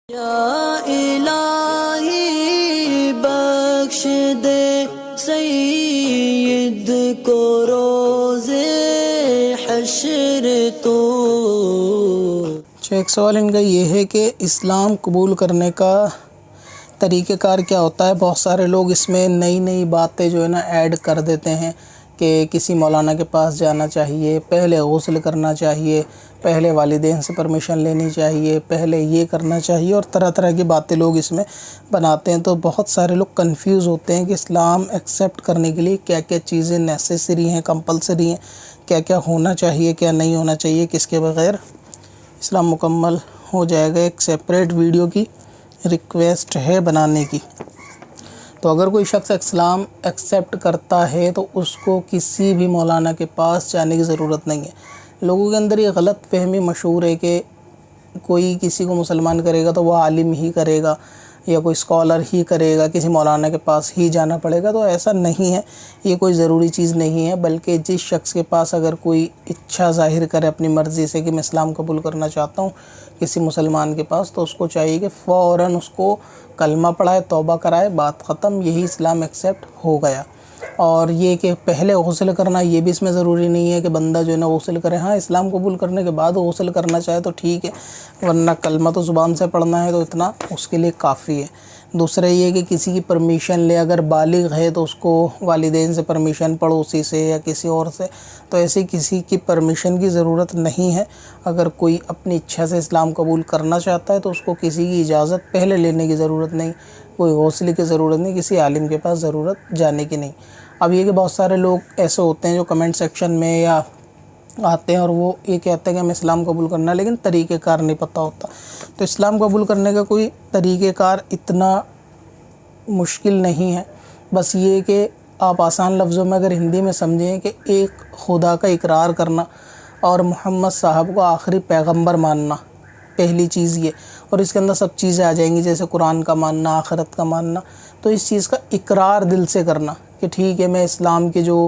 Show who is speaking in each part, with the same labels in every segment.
Speaker 1: یا الہی بخش دے سید کو روز حشر تو۔
Speaker 2: ایک سوال ان کا یہ ہے کہ اسلام قبول کرنے کا طریقہ کار کیا ہوتا ہے؟ بہت سارے لوگ اس میں نئی نئی باتیں جو ہے نا ایڈ کر دیتے ہیں کہ کسی مولانا کے پاس جانا چاہیے، پہلے غسل کرنا چاہیے، پہلے والدین سے پرمیشن لینی چاہیے، پہلے یہ کرنا چاہیے، اور طرح طرح کی باتیں لوگ اس میں بناتے ہیں۔ تو بہت سارے لوگ کنفیوز ہوتے ہیں کہ اسلام ایکسیپٹ کرنے کے لیے کیا کیا چیزیں نیسیسری ہیں، کمپلسری ہیں، کیا کیا ہونا چاہیے، کیا نہیں ہونا چاہیے، کس کے بغیر اسلام مکمل ہو جائے گا۔ ایک سیپریٹ ویڈیو کی ریکویسٹ ہے بنانے کی۔ تو اگر کوئی شخص اسلام ایکسیپٹ کرتا ہے تو اس کو کسی بھی مولانا کے پاس جانے کی ضرورت نہیں ہے۔ لوگوں کے اندر یہ غلط فہمی مشہور ہے کہ کوئی کسی کو مسلمان کرے گا تو وہ عالم ہی کرے گا یا کوئی اسکالر ہی کرے گا، کسی مولانا کے پاس ہی جانا پڑے گا۔ تو ایسا نہیں ہے، یہ کوئی ضروری چیز نہیں ہے، بلکہ جس شخص کے پاس اگر کوئی اچھا ظاہر کرے اپنی مرضی سے کہ میں اسلام قبول کرنا چاہتا ہوں کسی مسلمان کے پاس، تو اس کو چاہیے کہ فوراً اس کو کلمہ پڑھائے، توبہ کرائے، بات ختم، یہی اسلام ایکسیپٹ ہو گیا۔ اور یہ کہ پہلے غسل کرنا، یہ بھی اس میں ضروری نہیں ہے کہ بندہ جو ہے نا غسل کرے۔ ہاں، اسلام قبول کرنے کے بعد غسل کرنا چاہے تو ٹھیک ہے، ورنہ کلمہ تو زبان سے پڑھنا ہے تو اتنا اس کے لیے کافی ہے۔ دوسرا یہ کہ کسی کی پرمیشن لے، اگر بالغ ہے تو اس کو والدین سے پرمیشن، پڑوسی سے یا کسی اور سے، تو ایسی کسی کی پرمیشن کی ضرورت نہیں ہے۔ اگر کوئی اپنی اچھا سے اسلام قبول کرنا چاہتا ہے تو اس کو کسی کی اجازت پہلے لینے کی ضرورت نہیں، کوئی غسل کی ضرورت نہیں، کسی عالم کے پاس ضرورت جانے کی نہیں۔ اب یہ کہ بہت سارے لوگ ایسے ہوتے ہیں جو کمنٹ سیکشن میں یا آتے ہیں اور وہ یہ کہتے ہیں کہ ہمیں اسلام قبول کرنا ہے، لیکن طریقہ کار نہیں پتہ ہوتا۔ تو اسلام قبول کرنے کا کوئی طریقہ کار اتنا مشکل نہیں ہے، بس یہ کہ آپ آسان لفظوں میں اگر ہندی میں سمجھیں کہ ایک خدا کا اقرار کرنا اور محمد صاحب کو آخری پیغمبر ماننا، پہلی چیز یہ، اور اس کے اندر سب چیزیں آ جائیں گی جیسے قرآن کا ماننا، آخرت کا ماننا۔ تو اس چیز کا اقرار دل سے کرنا کہ ٹھیک ہے، میں اسلام کے جو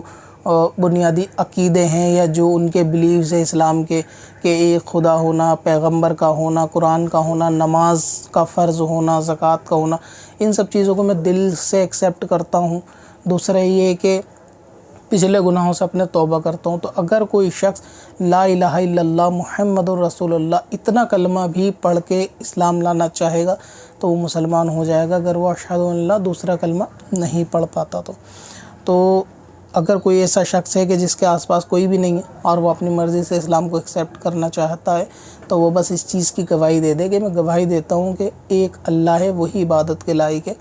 Speaker 2: بنیادی عقیدے ہیں یا جو ان کے بلیوز ہیں اسلام کے، کہ ایک خدا ہونا، پیغمبر کا ہونا، قرآن کا ہونا، نماز کا فرض ہونا، زکوٰۃ کا ہونا، ان سب چیزوں کو میں دل سے ایکسیپٹ کرتا ہوں۔ دوسرا یہ کہ پچھلے گناہوں سے اپنے توبہ کرتا ہوں۔ تو اگر کوئی شخص لا الہ الا اللہ محمد الرسول اللہ اتنا کلمہ بھی پڑھ کے اسلام لانا چاہے گا تو وہ مسلمان ہو جائے گا، اگر وہ اشہد ان لا دوسرا کلمہ نہیں پڑھ پاتا تو اگر کوئی ایسا شخص ہے کہ جس کے آس پاس کوئی بھی نہیں ہے اور وہ اپنی مرضی سے اسلام کو ایکسیپٹ کرنا چاہتا ہے تو وہ بس اس چیز کی گواہی دے دے کہ میں گواہی دیتا ہوں کہ ایک اللہ ہے، وہی عبادت کے لائق ہے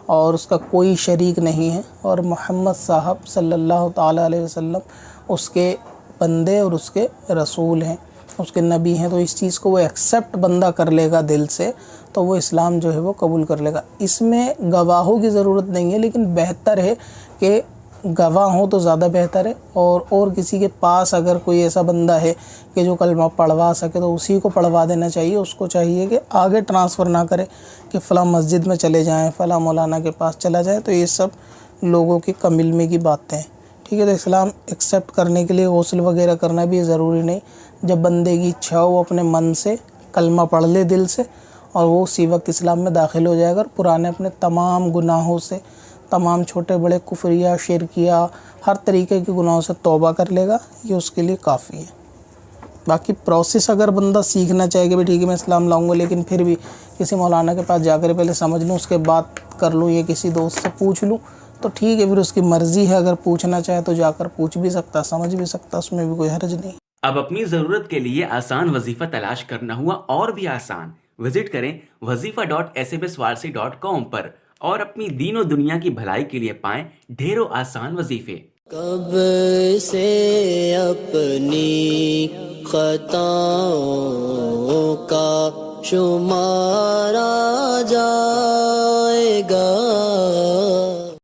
Speaker 2: اور اس کا کوئی شریک نہیں ہے، اور محمد صاحب صلی اللہ تعالیٰ علیہ وسلم اس کے بندے اور اس کے رسول ہیں، اس کے نبی ہیں۔ تو اس چیز کو وہ ایکسیپٹ بندہ کر لے گا دل سے تو وہ اسلام جو ہے وہ قبول کر لے گا۔ اس میں گواہوں کی ضرورت نہیں ہے، لیکن بہتر ہے کہ گواہ ہوں تو زیادہ بہتر ہے، اور کسی کے پاس اگر کوئی ایسا بندہ ہے کہ جو کلمہ پڑھوا سکے تو اسی کو پڑھوا دینا چاہیے۔ اس کو چاہیے کہ آگے ٹرانسفر نہ کرے کہ فلاں مسجد میں چلے جائیں، فلاں مولانا کے پاس چلا جائے، تو یہ سب لوگوں کے کم علمی کی باتیں ہیں۔ ٹھیک ہے، تو اسلام ایکسیپٹ کرنے کے لیے غسل وغیرہ کرنا بھی ضروری نہیں۔ جب بندے کی اچھا ہو وہ اپنے من سے کلمہ پڑھ لے دل سے اور وہ اسی وقت اسلام میں داخل ہو جائے گا، اور پرانے اپنے تمام گناہوں سے، تمام چھوٹے بڑے کفریہ، شرکیہ، ہر طریقے کے گناہوں سے توبہ کر لے گا، یہ اس کے لیے کافی ہے۔ باقی پروسیس اگر بندہ سیکھنا چاہے کہ ٹھیک ہے میں اسلام لاؤں گا لیکن پھر بھی کسی مولانا کے پاس جا کر پہلے سمجھ لوں، اس کے بعد کر لوں، یا کسی دوست سے پوچھ لوں، تو ٹھیک ہے، پھر اس کی مرضی ہے، اگر پوچھنا چاہے تو جا کر پوچھ بھی سکتا، سمجھ بھی سکتا، اس میں بھی کوئی حرج نہیں۔
Speaker 3: اب اپنی ضرورت کے لیے آسان وظیفہ تلاش کرنا ہوا اور بھی آسان۔ وزٹ کریں wazifa.sbswarsi.com پر اور اپنی دین و دنیا کی بھلائی کے لیے پائیں ڈھیروں آسان وظیفے۔
Speaker 1: کب سے اپنی خطاؤں کا شمارا جائے گا،